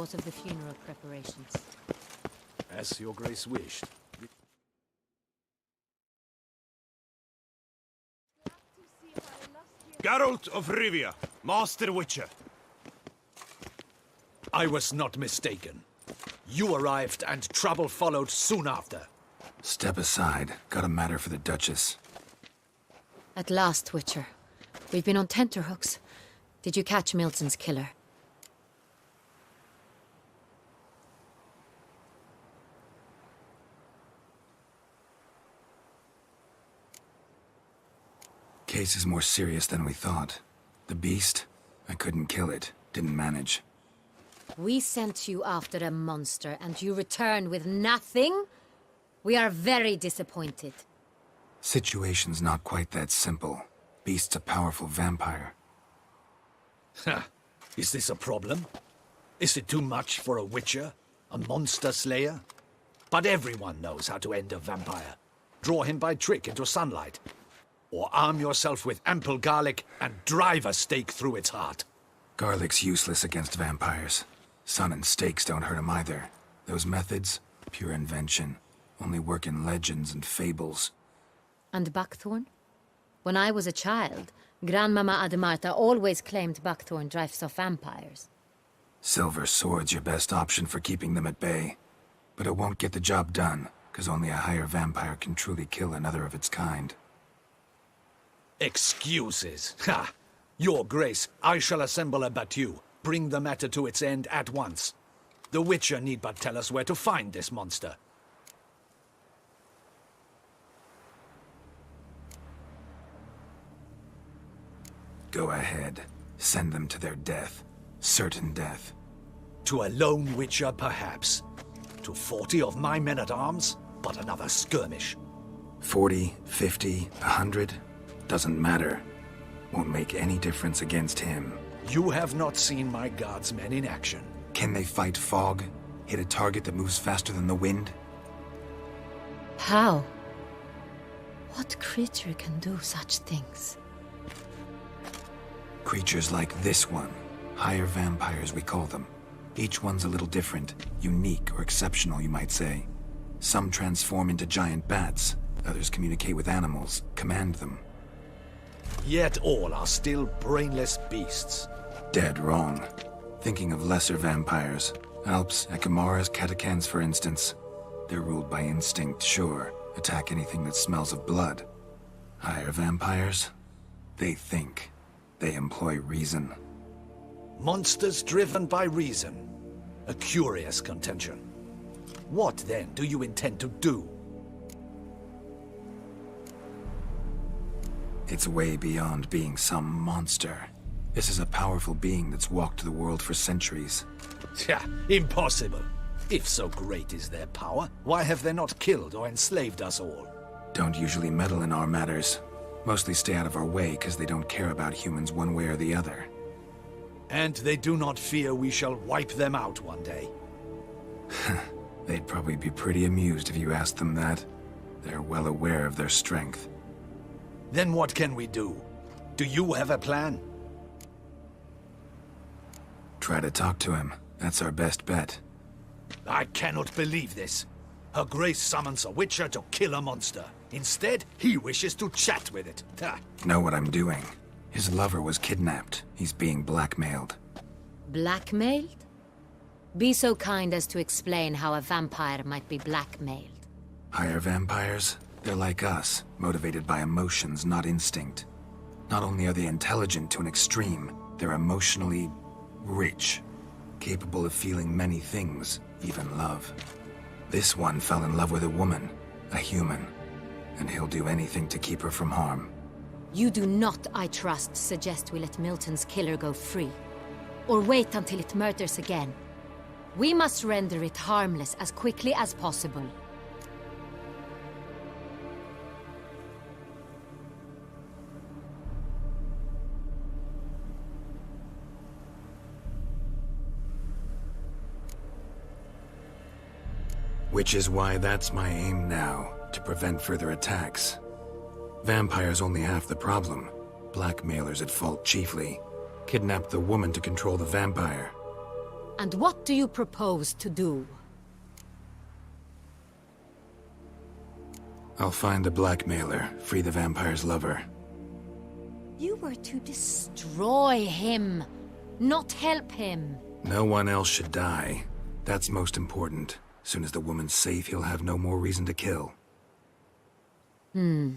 what of the funeral preparations? As your grace wished. Geralt of Rivia, Master Witcher. I was not mistaken. You arrived and trouble followed soon after. Step aside. Got a matter for the Duchess. At last, Witcher. We've been on tenterhooks. Did you catch Milton's killer? Case is more serious than we thought. The beast? I couldn't kill it. Didn't manage. We sent you after a monster, and you returned with nothing? We are very disappointed. Situation's not quite that simple. Beast's a powerful vampire. Ha! Is this a problem? Is it too much for a witcher? A monster slayer? But everyone knows how to end a vampire. Draw him by trick into sunlight. Or arm yourself with ample garlic and drive a stake through its heart. Garlic's useless against vampires. Sun and stakes don't hurt him either. Those methods, pure invention. Only work in legends and fables. And buckthorn? When I was a child, Grandmama Ademarta always claimed buckthorn drives off vampires. Silver sword's your best option for keeping them at bay. But it won't get the job done, because only a higher vampire can truly kill another of its kind. Excuses. Ha! Your Grace, I shall assemble a battue. Bring the matter to its end at once. The Witcher need but tell us where to find this monster. Go ahead. Send them to their death. Certain death. To a lone Witcher, perhaps. To 40 of my men-at-arms, but another skirmish. 40, 50, 100? Doesn't matter. Won't make any difference against him. You have not seen my guardsmen in action. Can they fight fog? Hit a target that moves faster than the wind? How? What creature can do such things? Creatures like this one. Higher vampires, we call them. Each one's a little different. Unique or exceptional, you might say. Some transform into giant bats. Others communicate with animals, command them. Yet all are still brainless beasts. Dead wrong. Thinking of lesser vampires. Alps, Ekamaras, Catacans, for instance. They're ruled by instinct, sure. Attack anything that smells of blood. Higher vampires? They think. They employ reason. Monsters driven by reason. A curious contention. What, then, do you intend to do? It's way beyond being some monster. This is a powerful being that's walked the world for centuries. Yeah, impossible. If so great is their power, why have they not killed or enslaved us all? Don't usually meddle in our matters. Mostly stay out of our way because they don't care about humans one way or the other. And they do not fear we shall wipe them out one day. They'd probably be pretty amused if you asked them that. They're well aware of their strength. Then what can we do? Do you have a plan? Try to talk to him. That's our best bet. I cannot believe this. Her Grace summons a Witcher to kill a monster. Instead, he wishes to chat with it. Ha. Know what I'm doing. His lover was kidnapped. He's being blackmailed. Blackmailed? Be so kind as to explain how a vampire might be blackmailed. Higher vampires? They're like us, motivated by emotions, not instinct. Not only are they intelligent to an extreme, they're emotionally rich, capable of feeling many things, even love. This one fell in love with a woman, a human, and he'll do anything to keep her from harm. You do not, I trust, suggest we let Milton's killer go free. Or wait until it murders again. We must render it harmless as quickly as possible. Which is why that's my aim now, to prevent further attacks. Vampires only half the problem. Blackmailers at fault chiefly. Kidnapped the woman to control the vampire. And what do you propose to do? I'll find the blackmailer, free the vampire's lover. You were to destroy him, not help him. No one else should die. That's most important. Soon as the woman's safe, he'll have no more reason to kill. I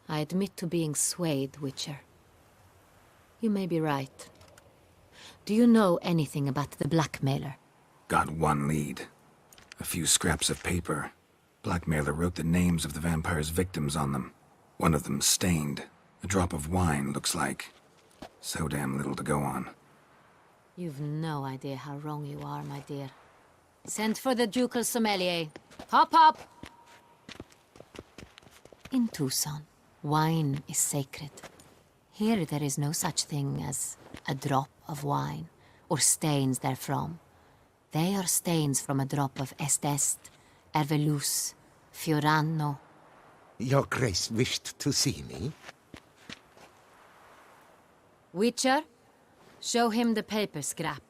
admit to being swayed, Witcher. You may be right. Do you know anything about the blackmailer? Got one lead. A few scraps of paper. Blackmailer wrote the names of the vampire's victims on them. One of them stained. A drop of wine, looks like. So damn little to go on. You've no idea how wrong you are, my dear. Send for the ducal sommelier. Hop, hop! In Tucson, wine is sacred. Here there is no such thing as a drop of wine, or stains therefrom. They are stains from a drop of Est, Ervelus, Fiorano. Your Grace wished to see me? Witcher, show him the paper scrap.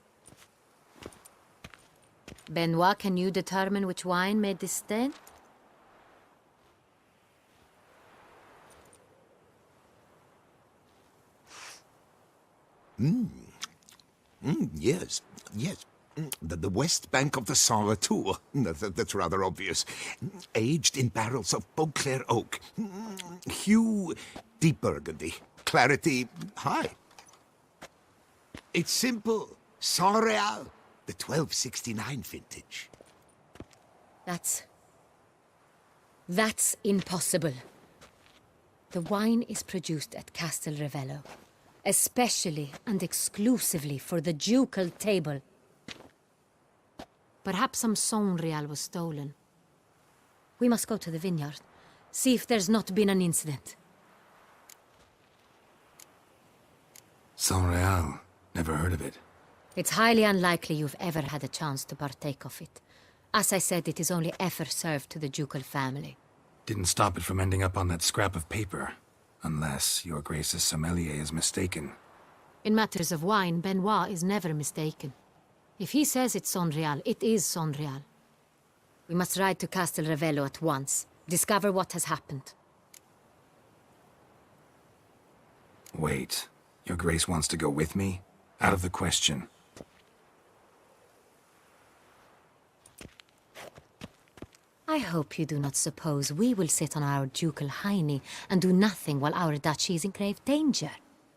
Benoit, can you determine which wine made this stain? Yes, yes. The west bank of the Saint Latour. That's rather obvious. Aged in barrels of Beauclair oak. Hue, deep burgundy. Clarity, high. It's simple. Saint Real, the 1269 vintage. That's impossible. The wine is produced at Castel Ravello, especially and exclusively for the ducal table. Perhaps some Saint Real was stolen. We must go to the vineyard, see if there's not been an incident. Saint Real. Never heard of it. It's highly unlikely you've ever had a chance to partake of it. As I said, it is only ever served to the ducal family. Didn't stop it from ending up on that scrap of paper. Unless your Grace's sommelier is mistaken. In matters of wine, Benoit is never mistaken. If he says it's Saint Real, it is Saint Real. We must ride to Castel Ravello at once. Discover what has happened. Wait. Your Grace wants to go with me? Out of the question. I hope you do not suppose we will sit on our ducal hiney and do nothing while our duchy is in grave danger.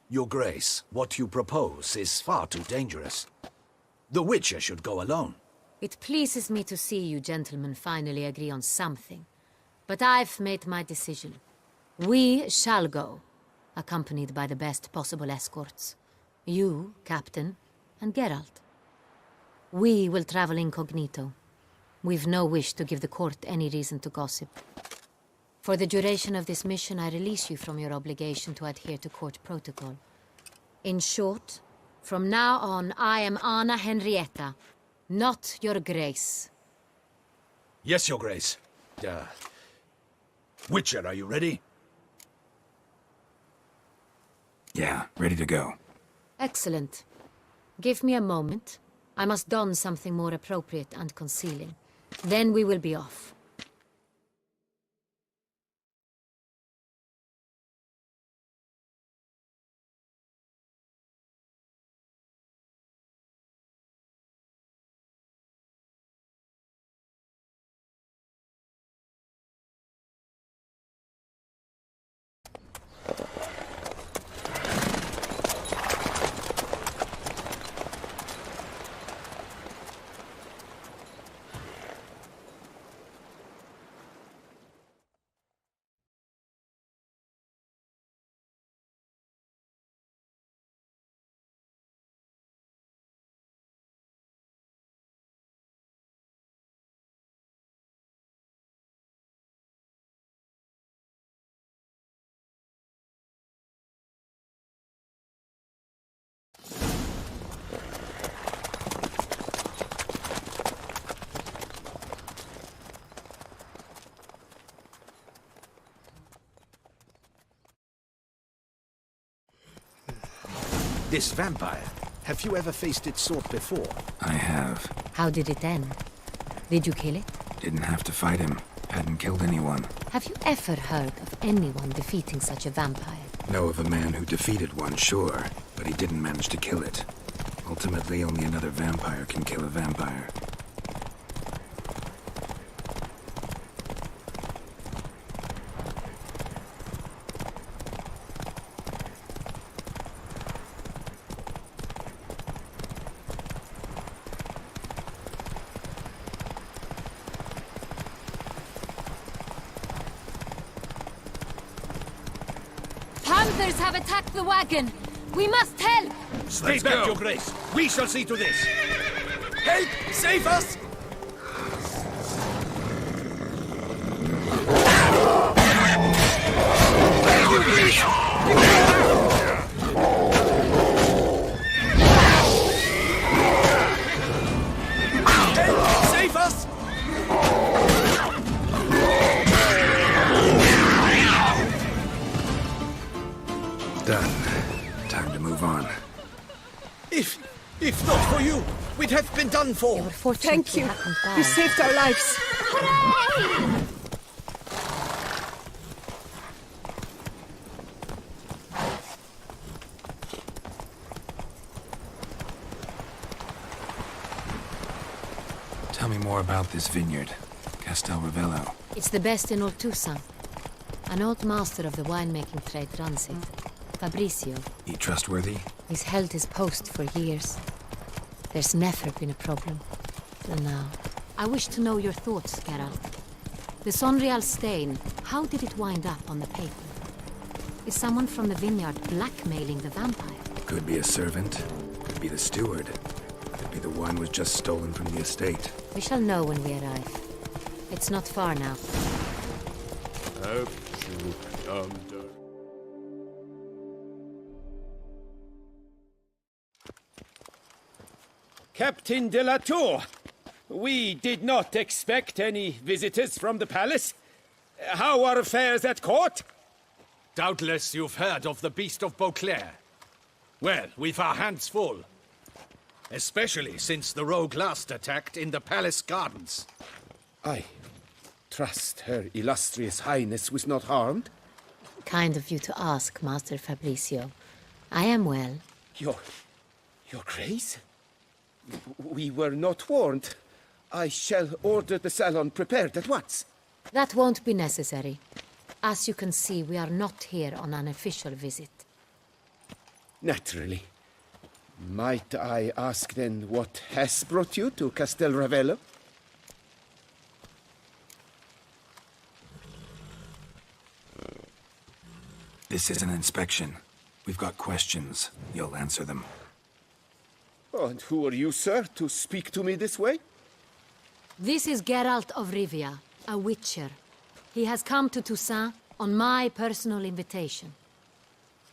Your Grace, what you propose is far too dangerous. The Witcher should go alone. It pleases me to see you gentlemen finally agree on something. But I've made my decision. We shall go, accompanied by the best possible escorts. You, Captain, and Geralt. We will travel incognito. We've no wish to give the court any reason to gossip. For the duration of this mission, I release you from your obligation to adhere to court protocol. In short, from now on, I am Anna Henrietta, not your Grace. Yes, Your Grace. Witcher, are you ready? Yeah, ready to go. Excellent. Give me a moment. I must don something more appropriate and concealing. Then we will be off. This vampire Have you ever faced its sort before? I have. How did it end? Did you kill it? Didn't have to fight him. Hadn't killed anyone. Have you ever heard of anyone defeating such a vampire? Know of a man who defeated one, sure, but he didn't manage to kill it. Ultimately, only another vampire can kill a vampire. Panthers have attacked the wagon! We must help! Stay back, Your Grace. We shall see to this. Help! Save us! Help! Save us! Done. Time to move on. If not for you, we'd have been done for. They were fortunate Thank we you. happened by. You saved our lives. Tell me more about this vineyard. Castel Ravello. It's the best in all Toussaint. An old master of the winemaking trade runs it. Fabrizio. He trustworthy? He's held his post for years. There's never been a problem. Till now. I wish to know your thoughts, Geralt. The Sonreal stain, how did it wind up on the paper? Is someone from the vineyard blackmailing the vampire? Could be a servant. Could be the steward. Could be the wine was just stolen from the estate. We shall know when we arrive. It's not far now. Captain de la Tour, we did not expect any visitors from the palace. How are affairs at court? Doubtless you've heard of the Beast of Beauclair. Well, we've our hands full. Especially since the rogue last attacked in the palace gardens. I trust Her Illustrious Highness was not harmed. Kind of you to ask, Master Fabrizio. I am well. Your Grace? We were not warned. I shall order the salon prepared at once. That won't be necessary. As you can see, we are not here on an official visit. Naturally. Might I ask then what has brought you to Castel Ravello? This is an inspection. We've got questions. You'll answer them. Oh, and who are you, sir, to speak to me this way? This is Geralt of Rivia, a witcher. He has come to Toussaint on my personal invitation.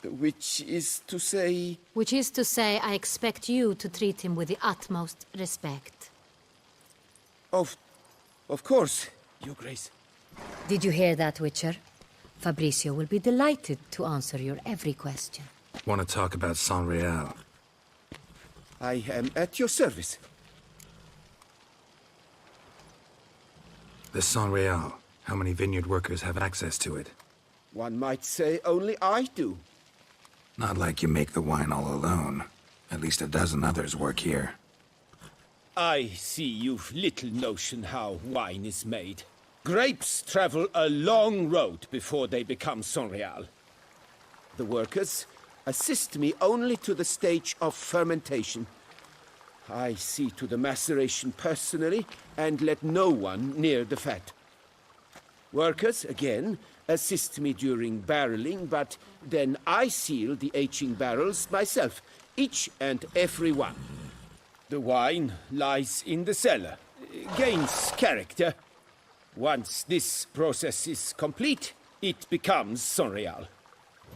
Which is to say... Which is to say, I expect you to treat him with the utmost respect. Of course, Your Grace. Did you hear that, Witcher? Fabrizio will be delighted to answer your every question. Want to talk about Sonreal? I am at your service. The Sonreal. How many vineyard workers have access to it? One might say only I do. Not like you make the wine all alone. At least a dozen others work here. I see you've little notion how wine is made. Grapes travel a long road before they become Sonreal. The workers assist me only to the stage of fermentation. I see to the maceration personally and let no one near the fat. Workers, again, assist me during barreling, but then I seal the aging barrels myself, each and every one. The wine lies in the cellar, gains character. Once this process is complete, it becomes Sonreal.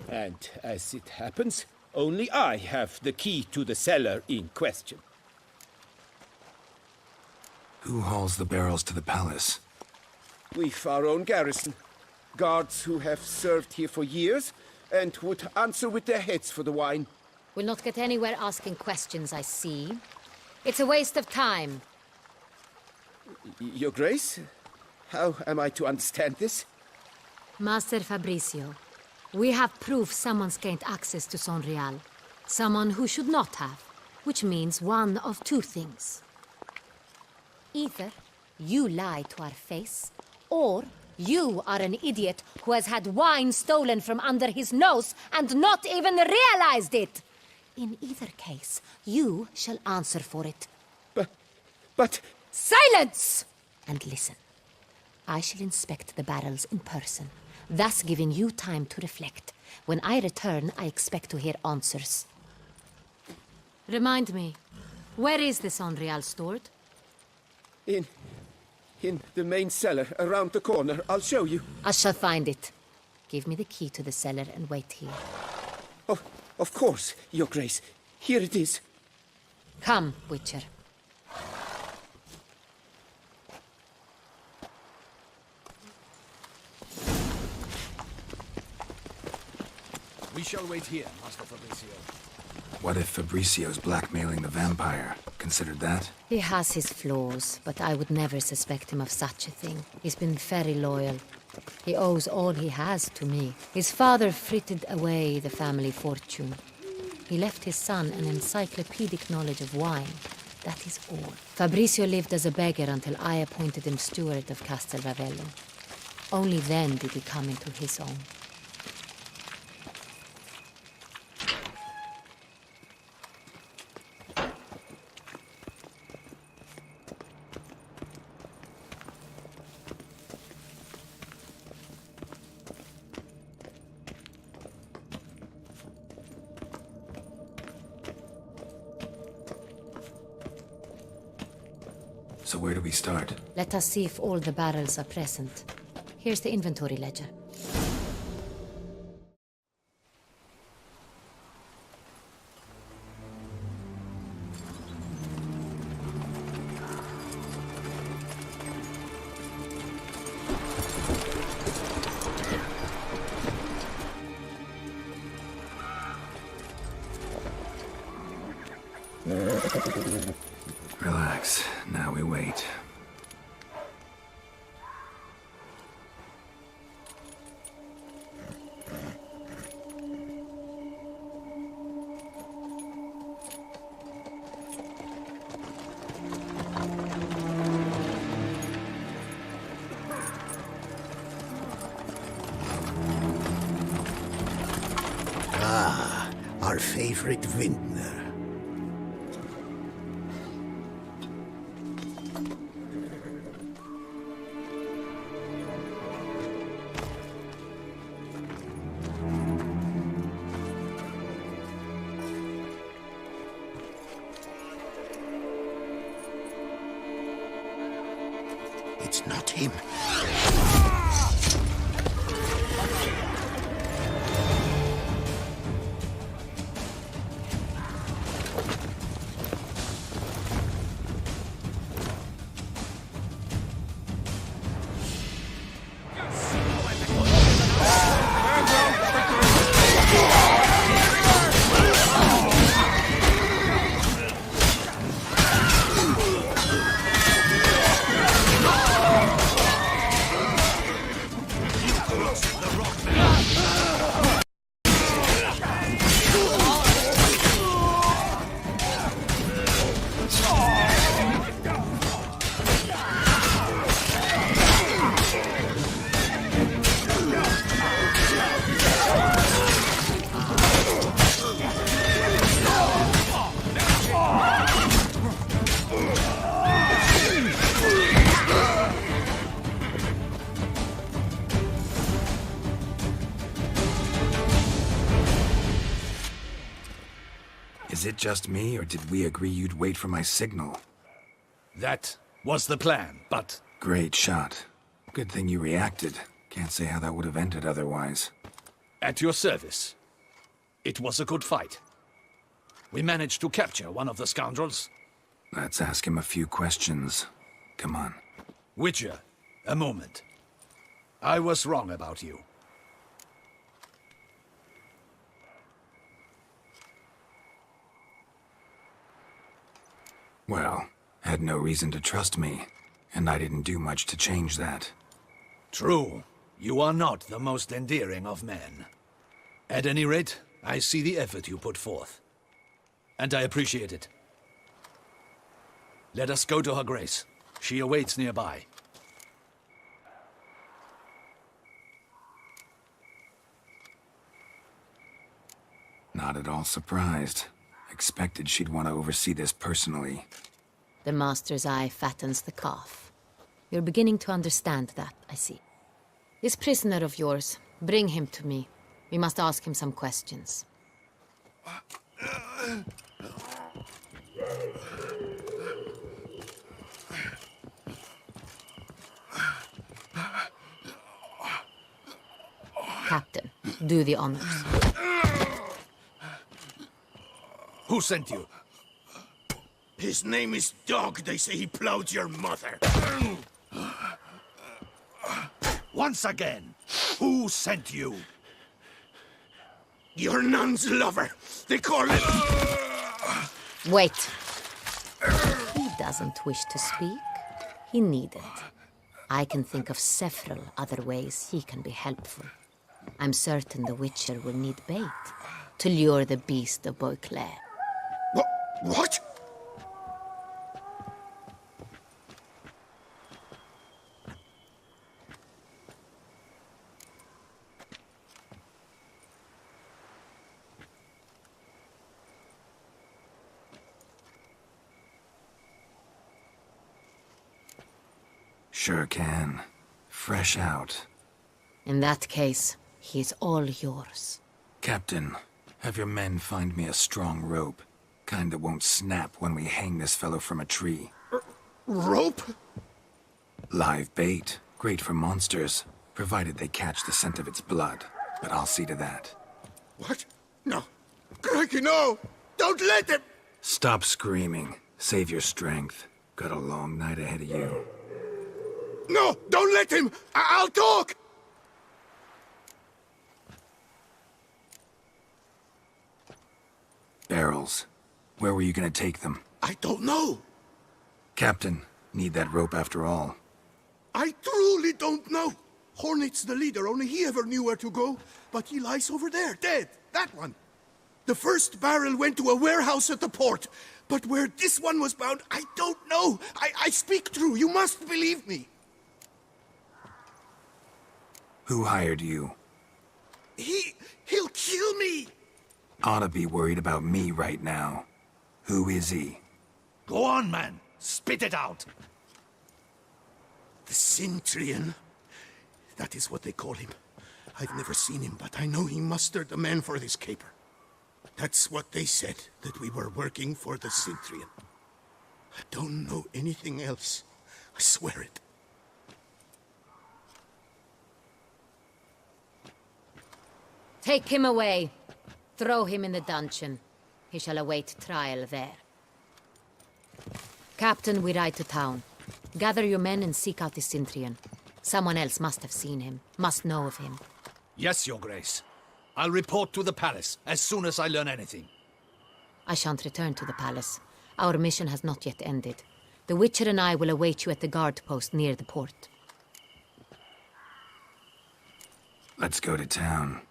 And as it happens, only I have the key to the cellar in question. Who hauls the barrels to the palace? We've our own garrison. Guards who have served here for years and would answer with their heads for the wine. We'll not get anywhere asking questions, I see. It's a waste of time. Your Grace? How am I to understand this? Master Fabricio, we have proof someone's gained access to Sonreal. Someone who should not have, which means one of two things. Either you lie to our face, or you are an idiot who has had wine stolen from under his nose and not even realized it. In either case, you shall answer for it. But... Silence! And listen. I shall inspect the barrels in person, thus giving you time to reflect. When I return, I expect to hear answers. Remind me, where is this Sonreal stored? In the main cellar, around the corner. I'll show you. I shall find it. Give me the key to the cellar and wait here. Oh, of course, Your Grace. Here it is. Come, Witcher. We shall wait here, Master Fabricio. What if Fabricio's blackmailing the vampire? Considered that? He has his flaws, but I would never suspect him of such a thing. He's been very loyal. He owes all he has to me. His father frittered away the family fortune. He left his son an encyclopedic knowledge of wine. That is all. Fabricio lived as a beggar until I appointed him steward of Castel Ravello. Only then did he come into his own. So where do we start? Let us see if all the barrels are present. Here's the inventory ledger. Relax. Now we wait. Ah, our favorite vintner. It's not him. Is it just me, or did we agree you'd wait for my signal? That was the plan, but Great shot. Good thing you reacted. Can't say how that would have ended otherwise. at your service. It was a good fight. We managed to capture one of the scoundrels. Let's ask him a few questions. Come on. Witcher, a moment. I was wrong about you. Well, had no reason to trust me, and I didn't do much to change that. True. You are not the most endearing of men. At any rate, I see the effort you put forth. And I appreciate it. Let us go to her grace. She awaits nearby. Not at all surprised. Expected she'd want to oversee this personally. The master's eye fattens the calf. You're beginning to understand that, I see. This prisoner of yours, bring him to me. We must ask him some questions. Captain, do the honors. Who sent you? His name is Dog. They say he plowed your mother. Once again, who sent you? Your nun's lover. They call him... Wait. He doesn't wish to speak. He needn't. I can think of several other ways he can be helpful. I'm certain the Witcher will need bait to lure the beast of Beauclair. What? Sure can. Fresh out. In that case, he's all yours. Captain, have your men find me a strong rope. Kind that won't snap when we hang this fellow from a tree. Rope? Live bait. Great for monsters, provided they catch the scent of its blood. But I'll see to that. What? No. Crikey, no! Don't let him! Stop screaming. Save your strength. Got a long night ahead of you. No! Don't let him! I'll talk! Barrels. Where were you gonna take them? I don't know. Captain, need that rope after all. I truly don't know. Hornet's the leader, only he ever knew where to go. But he lies over there, dead. That one. The first barrel went to a warehouse at the port. But where this one was bound, I don't know. I speak true. You must believe me. Who hired you? He'll kill me. Ought to be worried about me right now. Who is he? Go on, man. Spit it out. The Cintrian. That is what they call him. I've never seen him, but I know he mustered the men for this caper. That's what they said, that we were working for the Cintrian. I don't know anything else. I swear it. Take him away. Throw him in the dungeon. He shall await trial there. Captain, we ride to town. Gather your men and seek out the Cintrian. Someone else must have seen him, must know of him. Yes, Your Grace. I'll report to the palace as soon as I learn anything. I shan't return to the palace. Our mission has not yet ended. The Witcher and I will await you at the guard post near the port. Let's go to town.